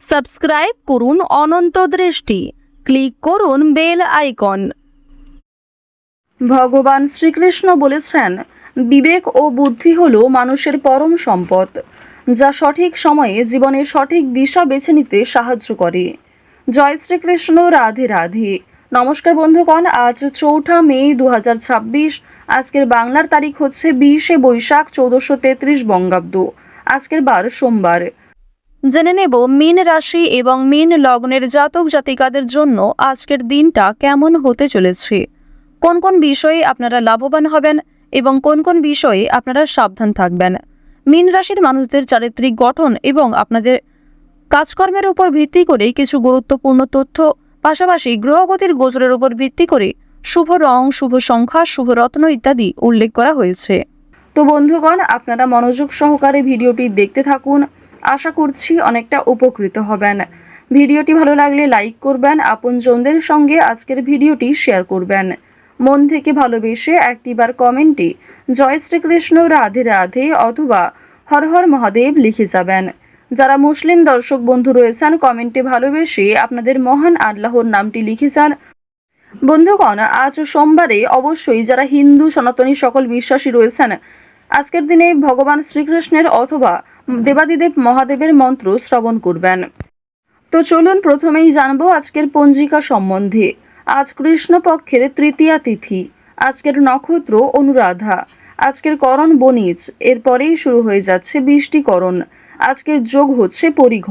Subscribe করুন অনন্ত দৃষ্টি, click করুন বেল আইকন। ভগবান শ্রীকৃষ্ণ বলেছেন, বিবেক ও বুদ্ধি হলো মানুষের পরম সম্পদ, যা সঠিক সময়ে জীবনের সঠিক দিশা বেছে নিতে সাহায্য করে। জয় শ্রীকৃষ্ণ, রাধে রাধে। নমস্কার বন্ধুগণ, আজ 4 মে 2026। আজকের বাংলার তারিখ হচ্ছে 20 বৈশাখ 1433 বঙ্গাব্দ। আজকের বার সোমবার। জেনে নেব মীন রাশি এবং মীন লগ্নের জাতক জাতিকাদের জন্য আজকের দিনটা কেমন হতে চলেছে, কোন কোন বিষয়ে আপনারা লাভবান হবেন এবং কোন কোন বিষয়ে আপনারা সাবধান থাকবেন। মীন রাশির মানুষদের চারিত্রিক গঠন এবং আপনাদের কাজকর্মের উপর ভিত্তি করে কিছু গুরুত্বপূর্ণ তথ্য, পাশাপাশি গ্রহগতির গোচরের উপর ভিত্তি করে শুভ রং, শুভ সংখ্যা, শুভ রত্ন ইত্যাদি উল্লেখ করা হয়েছে। তো বন্ধুগণ, আপনারা মনোযোগ সহকারে ভিডিওটি দেখতে থাকুন। আশা করছি অনেকটা উপকৃত হবেন। ভিডিওটি ভালো লাগলে লাইক করবেন, আপনজনদের সঙ্গে আজকের ভিডিওটি শেয়ার করবেন। মন থেকে ভালোবেসে একটিবার কমেন্টে জয় শ্রীকৃষ্ণ, রাধে রাধে অথবা হর হর মহাদেব লিখে যাবেন। যারা মুসলিম দর্শক বন্ধু রয়েছেন, কমেন্টে ভালোবেসে আপনাদের মহান আল্লাহর নামটি লিখে যান। বন্ধুগণ, আজ সোমবারে অবশ্যই যারা হিন্দু সনাতনী সকল বিশ্বাসী রয়েছেন, আজকের দিনে ভগবান শ্রীকৃষ্ণের অথবা দেবাদিদেব মহাদেবের মন্ত্র শ্রবণ করবেন। তো চলুন প্রথমেই জানবো আজকের পঞ্জিকা সম্বন্ধে। আজ কৃষ্ণপক্ষের তৃতীয়া তিথি। আজকের নক্ষত্র অনুরাধা। আজকের করণ বণিজ। এরপরেই শুরু হয়ে যাচ্ছে বৃষ্টিকরণ। আজকের যোগ হচ্ছে পরিঘ।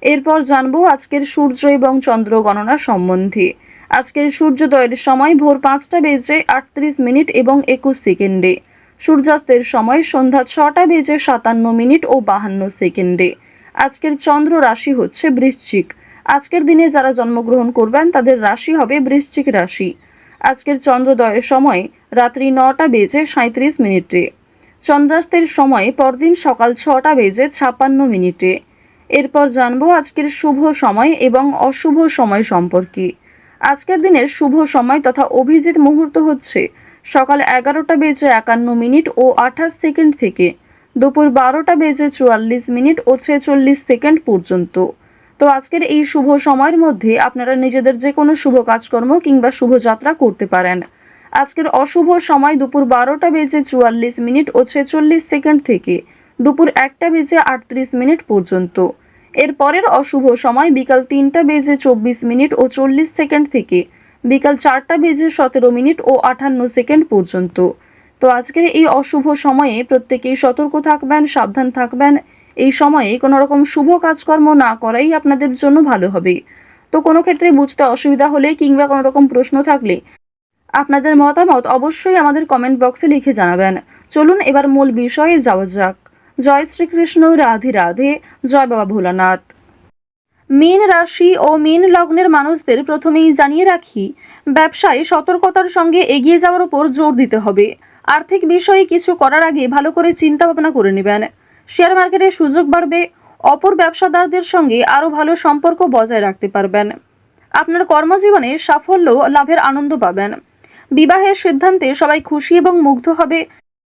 এরপর জানবো আজকের সূর্য এবং চন্দ্র গণনা সম্বন্ধে। আজকের সূর্যোদয়ের সময় ভোর 5:38 এবং 21 সেকেন্ডে। সূর্যাস্তের সময় সন্ধ্যা 6:57 ও 52 সেকেন্ডে। আজকের চন্দ্র রাশি হচ্ছে বৃশ্চিক। আজকের দিনে যারা জন্মগ্রহণ করবেন তাদের রাশি হবে বৃশ্চিক রাশি। আজকের চন্দ্রোদয়ের সময় রাত্রি 9:37। চন্দ্রাস্তের সময় পরদিন সকাল 6:56। এরপর জানবো আজকের শুভ সময় এবং অশুভ সময় সম্পর্কে। আজকের দিনের শুভ সময় তথা অভিজিৎ মুহূর্ত হচ্ছে সকাল 11:51 ও 28 সেকেন্ড থেকে দুপুর 12:44 ও 46 সেকেন্ড পর্যন্ত। তো আজকের এই শুভ সময়ের মধ্যে আপনারা নিজেদের যে কোনো শুভ কাজকর্ম কিংবা শুভযাত্রা করতে পারেন। আজকের অশুভ সময় দুপুর 12:44 ও 46 সেকেন্ড থেকে দুপুর 1:38 পর্যন্ত। এর পরের অশুভ সময় বিকাল 3:24 ও 40 সেকেন্ড থেকে বিকাল 4:17 ও 58 সেকেন্ড পর্যন্ত। তো আজকের এই অশুভ সময়ে প্রত্যেকেই সতর্ক থাকবেন, সাবধান থাকবেন। এই সময়ে কোনো রকম শুভ কাজকর্ম না করাই আপনাদের জন্য ভালো হবে। তো কোনো ক্ষেত্রে বুঝতে অসুবিধা হলে কিংবা কোনো রকম প্রশ্ন থাকলে আপনাদের মতামত অবশ্যই আমাদের কমেন্ট বক্সে লিখে জানাবেন। চলুন এবার মূল বিষয়ে যাওয়া যাক। জয় শ্রীকৃষ্ণ, রাধে রাধে, জয় বাবা ভোলানাথ। মীন রাশি ও মীন লগ্নের মানুষদের প্রথমেই জানিয়ে রাখি, ব্যবসায় সতর্কতার সঙ্গে এগিয়ে যাওয়ার উপর জোর দিতে হবে। আর্থিক বিষয়ে কিছু করার আগে ভালো করে চিন্তা ভাবনা করে নেবেন। শেয়ার মার্কেটে সুযোগ বাড়বে। অপর ব্যবসাদারদের সঙ্গে আরও ভালো সম্পর্ক বজায় রাখতে পারবেন। আপনার কর্মজীবনে সাফল্য লাভের আনন্দ পাবেন। বিবাহের সিদ্ধান্তে সবাই খুশি এবং মুগ্ধ হবে।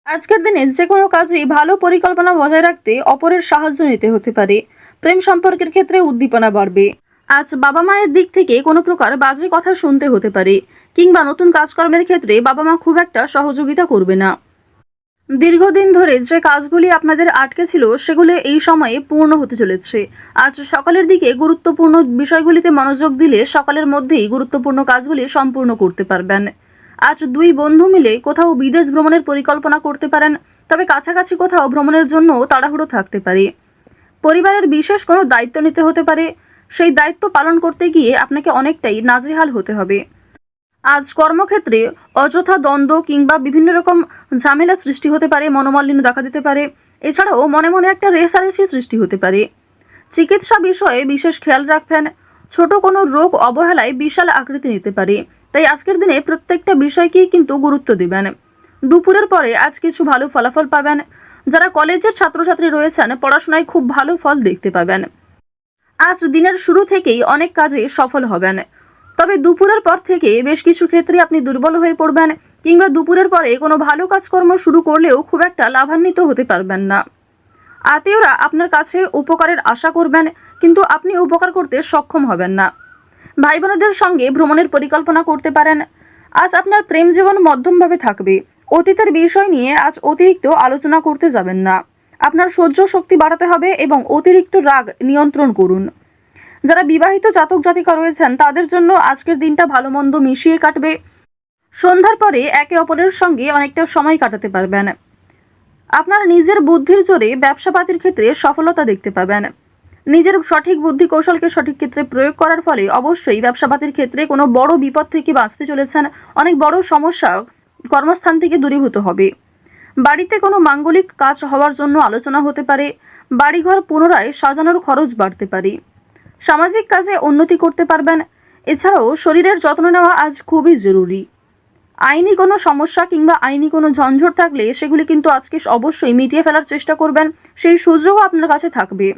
আজকের দিনে যে কোনো কাজে ভালো পরিকল্পনা বজায় রাখতে অপরের সাহায্য নিতে হতে পারে। প্রেম সম্পর্কের ক্ষেত্রে উদ্দীপনা বাড়বে। আজ বাবা মায়ের দিক থেকে কোনো প্রকার বাজে কথা শুনতে হতে পারে, কিংবা নতুন কাজকর্মের ক্ষেত্রে বাবা মা খুব একটা সহযোগিতা করবে না। দীর্ঘদিন ধরে যে কাজগুলি আপনাদের আটকে ছিল সেগুলো এই সময়ে পূর্ণ হতে চলেছে। আজ সকালের দিকে গুরুত্বপূর্ণ বিষয়গুলিতে মনোযোগ দিলে সকালের মধ্যেই গুরুত্বপূর্ণ কাজগুলি সম্পূর্ণ করতে পারবেন। আজ দুই বন্ধু মিলে কোথাও বিদেশ ভ্রমণের পরিকল্পনা করতে পারেন, তবে কাছাকাছি কোথাও ভ্রমণের জন্য তাড়াহুড়ো থাকতে পারে। পরিবারের বিশেষ কোনো দায়িত্ব নিতে হতে পারে। সেই দায়িত্ব পালন করতে গিয়ে আপনাকে অনেকটাই নাজেহাল হতে হবে। আজ কর্মক্ষেত্রে অযথা দ্বন্দ্ব কিংবা বিভিন্ন রকম ঝামেলা সৃষ্টি হতে পারে, মনোমালিন্য দেখা দিতে পারে। এছাড়াও মনে মনে একটা রেষারেষি সৃষ্টি হতে পারে। চিকিৎসা বিষয়ে বিশেষ খেয়াল রাখবেন। ছোট কোনো রোগ অবহেলায় বিশাল আকৃতি নিতে পারে, তাই আজকের দিনে প্রত্যেকটা বিষয়কেই কিন্তু গুরুত্ব দিবেন। দুপুরের পরে আজ কিছু ভালো ফলাফল পাবেন। যারা কলেজের ছাত্রছাত্রী রয়েছেন, পড়াশোনায় খুব ভালো ফল দেখতে পাবেন। আজ দিনের শুরু থেকেই অনেক কাজে সফল হবেন, তবে দুপুরের পর থেকে বেশ কিছু ক্ষেত্রে আপনি দুর্বল হয়ে পড়বেন, কিংবা দুপুরের পরে কোনো ভালো কাজকর্ম শুরু করলেও খুব একটা লাভান্বিত হতে পারবেন না। আত্মীয়রা আপনার কাছে উপকারের আশা করবেন, কিন্তু আপনি উপকার করতে সক্ষম হবেন না। ভাই বোনদের সঙ্গে ভ্রমণের পরিকল্পনা করতে পারেন। আজ আপনার প্রেম জীবন মধ্যমভাবে থাকবে। অতীতের বিষয় নিয়ে আজ অতিরিক্ত আলোচনা করতে যাবেন না। আপনার সহ্য শক্তি বাড়াতে হবে এবং অতিরিক্ত রাগ নিয়ন্ত্রণ করুন। যারা বিবাহিত জাতক জাতিকা রয়েছেন তাদের জন্য আজকের দিনটা ভালো মন্দ মিশিয়ে কাটবে। সন্ধ্যার পরে একে অপরের সঙ্গে অনেকটা সময় কাটাতে পারবেন। আপনার নিজের বুদ্ধির জোরে ব্যবসাপাতির ক্ষেত্রে সফলতা দেখতে পাবেন। নিজের সঠিক বুদ্ধি কৌশলকে সঠিক ক্ষেত্রে প্রয়োগ করার ফলে অবশ্যই ব্যবসাপাতির ক্ষেত্রে কোনো বড় বিপদ থেকে বাঁচতে চলেছেন। অনেক বড় সমস্যা কর্মস্থান থেকে দূরীভূত হবে। বাড়িতে কোনো মাঙ্গলিক কাজ হওয়ার জন্য আলোচনা হতে পারে। বাড়িঘর পুনরায় সাজানোর খরচ বাড়তে পারে। সামাজিক কাজে উন্নতি করতে পারবেন। এছাড়াও শরীরের যত্ন নেওয়া আজ খুবই জরুরি। আইনি কোনো সমস্যা কিংবা আইনি কোনো ঝঞ্ঝট থাকলে সেগুলি কিন্তু আজকে অবশ্যই মিটিয়ে ফেলার চেষ্টা করবেন। সেই সুযোগও আপনার কাছে থাকবে।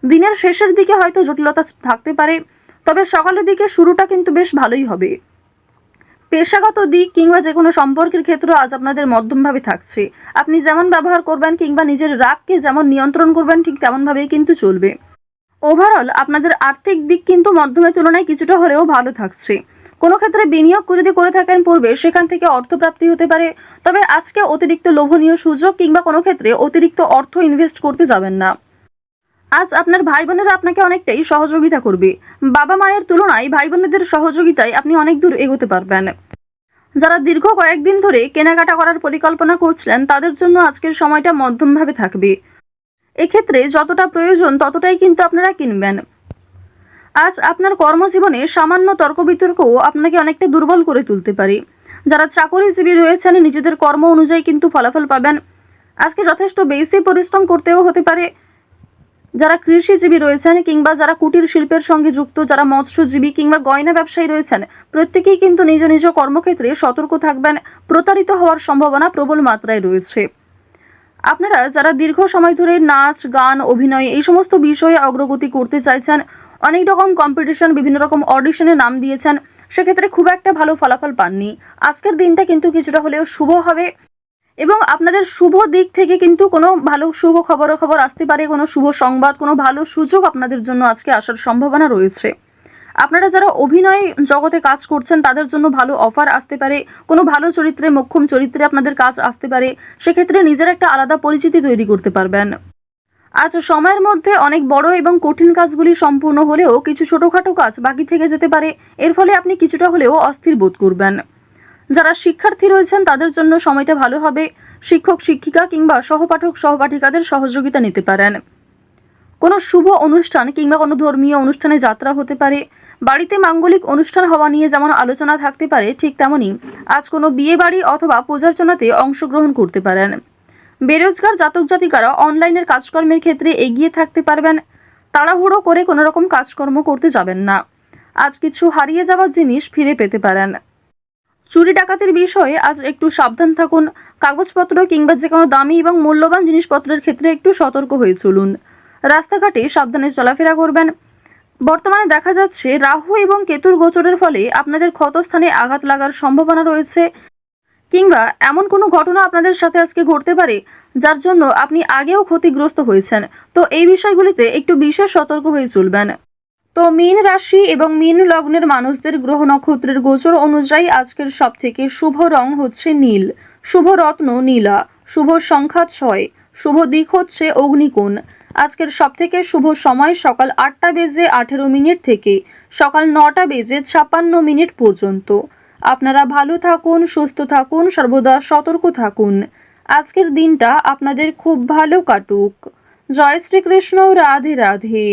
দিনের শেষের দিকে হয়তো জটিলতা থাকতে পারে, তবে সকালের দিকে শুরুটা কিন্তু বেশ ভালোই হবে। পেশাগত দিক কিংবা যে কোনো সম্পর্কের ক্ষেত্রে আজ আপনাদের মধ্যমভাবে থাকছে। আপনি যেমন ব্যবহার করবেন কিংবা নিজের রাগকে যেমন নিয়ন্ত্রণ করবেন ঠিক তেমনভাবেই কিন্তু চলবে। ওভারঅল আপনাদের আর্থিক দিক কিন্তু মধ্যমের তুলনায় কিছুটা হলেও ভালো থাকছে। কোনো ক্ষেত্রে বিনিয়োগ যদি করে থাকেন পূর্বে সেখান থেকে অর্থপ্রাপ্তি হতে পারে, তবে আজকে অতিরিক্ত লোভনীয় সুযোগ কিংবা কোনো ক্ষেত্রে অতিরিক্ত অর্থ ইনভেস্ট করতে যাবেন না। আজ আপনার ভাই বোনেরা আপনাকে অনেকটাই সহযোগিতা করবে। বাবা মায়ের তুলনায় ভাই বোনেদের সহযোগিতায় আপনি অনেক দূর এগোতে পারবেন। যারা দীর্ঘ কয়েকদিন ধরে কেনাকাটা করার পরিকল্পনা করছিলেন তাদের জন্য আজকের সময়টা মধ্যমভাবে থাকবে। এক্ষেত্রে যতটা প্রয়োজন ততটাই কিন্তু আপনারা কিনবেন। আজ আপনার কর্মজীবনে সামান্য তর্ক বিতর্কও আপনাকে অনেকটা দুর্বল করে তুলতে পারে। যারা চাকরিজীবী রয়েছেন নিজেদের কর্ম অনুযায়ী কিন্তু ফলাফল পাবেন। আজকে যথেষ্ট বেশি পরিশ্রম করতেও হতে পারে। যারা কৃষিজীবী রয়েছেন কিংবা যারা কুটির শিল্পের সঙ্গে যুক্ত, যারা মৎস্যজীবী কিংবা গয়না ব্যবসায়ী রয়েছেন প্রত্যেকেই কিন্তু নিজ নিজ কর্মক্ষেত্রে সতর্ক থাকবেন। প্রতারিত হওয়ার সম্ভাবনা প্রবল মাত্রায় রয়েছে। আপনারা যারা দীর্ঘ সময় ধরে নাচ গান অভিনয় এই সমস্ত বিষয়ে অগ্রগতি করতে চাইছেন, অনেক রকম কম্পিটিশন বিভিন্ন রকম অডিশনে নাম দিয়েছেন, সেক্ষেত্রে খুব একটা ভালো ফলাফল পাননি। আজকের দিনটা কিন্তু কিছুটা হলেও শুভ হবে এবং আপনাদের শুভ দিক থেকে কিন্তু কোনো ভালো শুভ খবর আসতে পারে। কোনো শুভ সংবাদ, কোনো ভালো সুযোগ আপনাদের জন্য আজকে আসার সম্ভাবনা রয়েছে। আপনারা যারা অভিনয় জগতে কাজ করছেন তাদের জন্য ভালো অফার আসতে পারে। কোনো ভালো চরিত্রে, মোক্ষম চরিত্রে আপনাদের কাজ আসতে পারে। সেক্ষেত্রে নিজের একটা আলাদা পরিচিতি তৈরি করতে পারবেন। আজ সময়ের মধ্যে অনেক বড় এবং কঠিন কাজগুলি সম্পূর্ণ হলেও কিছু ছোটখাটো কাজ বাকি থেকে যেতে পারে। এর ফলে আপনি কিছুটা হলেও অস্থির বোধ করবেন। যারা শিক্ষার্থী রয়েছেন তাদের জন্য সময়টা ভালো হবে। শিক্ষক শিক্ষিকা কিংবা সহপাঠক সহপাঠিকাদের সহযোগিতা নিতে পারেন। কোনো শুভ অনুষ্ঠান কিংবা কোনো ধর্মীয় অনুষ্ঠানে যাত্রা হতে পারে। বাড়িতে মাঙ্গলিক অনুষ্ঠান হওয়া নিয়ে যেমন আলোচনা থাকতে পারে ঠিক তেমনি আজ কোনো বিয়ে বাড়ি অথবা পূজার্চনাতে অংশগ্রহণ করতে পারেন। বেরোজগার জাতক জাতিকারা অনলাইনের কাজকর্মের ক্ষেত্রে এগিয়ে থাকতে পারবেন। তাড়াহুড়ো করে কোনো রকম কাজকর্ম করতে যাবেন না। আজ কিছু হারিয়ে যাওয়া জিনিস ফিরে পেতে পারেন। চুরি ডাকাতির বিষয়ে আজ একটু সাবধান থাকুন। কাগজপত্র কিংবা যে কোনো দামি এবং মূল্যবান জিনিসপত্রের ক্ষেত্রে একটু সতর্ক হয়ে চলুন। রাস্তাঘাটে সাবধানে চলাফেরা করবেন। বর্তমানে দেখা যাচ্ছে রাহু এবং কেতুর গোচরের ফলে আপনাদের ক্ষতস্থানে আঘাত লাগার সম্ভাবনা রয়েছে কিংবা এমন কোনো ঘটনা আপনাদের সাথে আজকে ঘটতে পারে যার জন্য আপনি আগেও ক্ষতিগ্রস্ত হয়েছেন। তো এই বিষয়গুলিতে একটু বিশেষ সতর্ক হয়ে চলবেন। তো মীন রাশি এবং মীন লগ্নের মানুষদের গ্রহ নক্ষত্রের গোচর অনুযায়ী আজকের সবথেকে শুভ রং হচ্ছে নীল, শুভ রত্ন নীলা, শুভ সংখ্যা 6, শুভ দিক হচ্ছে অগ্নিকোণ। আজকের সবথেকে শুভ সময় সকাল 8টা বেজে 18 মিনিট থেকে সকাল 9টা বেজে 56 মিনিট পর্যন্ত। আপনারা ভালো থাকুন, সুস্থ থাকুন, সর্বদা সতর্ক থাকুন। আজকের দিনটা আপনাদের খুব ভালো কাটুক। জয় শ্রীকৃষ্ণ। রাধে রাধে।